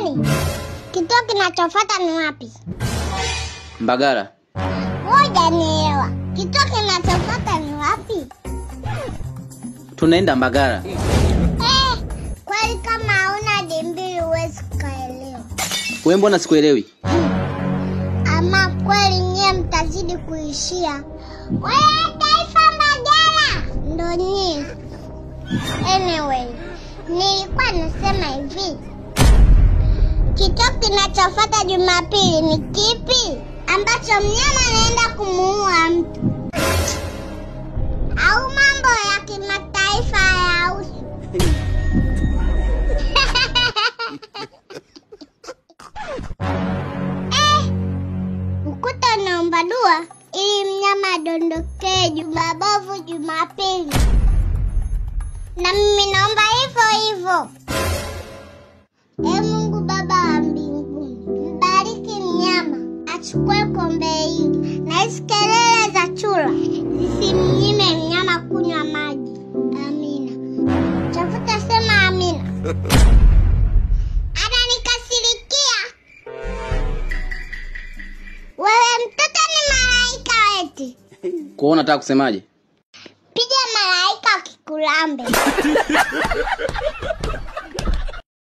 Kwani kituo kinachofuata ni wapi? Mbagala. Ngoja nielewa. Kituo kinachofuata ni wapi? Tunaenda Mbagala. Kweli kama hauna dimbili huwezi kuelewa. Wewe mbona sikuelewi? Ama kweli nyie mtazidi kuishia. Wewe taifa Mbagala ndo nyie. Anyway, nilikuwa nasema hivi. Kituo kinachofuata Jumapili ni kipi? Ambacho mnyama anaenda kumuua mtu. Au mambo ya kimataifa hayahusu. Ukuta naomba dua ili mnyama adondokee Jumabovu Jumapili. Na mimi naomba hivyo hivyo. Mungu Baba wa mbinguni, mbariki mnyama achukue kombe hili. Na hizi kelele za chura zisimnyime mnyama kunywa maji. Amina. Tafuta sema amina. Hata nikasirikia. Wewe mtoto ni malaika eti. Kwa unataka kusemaje? Piga malaika kikulambe.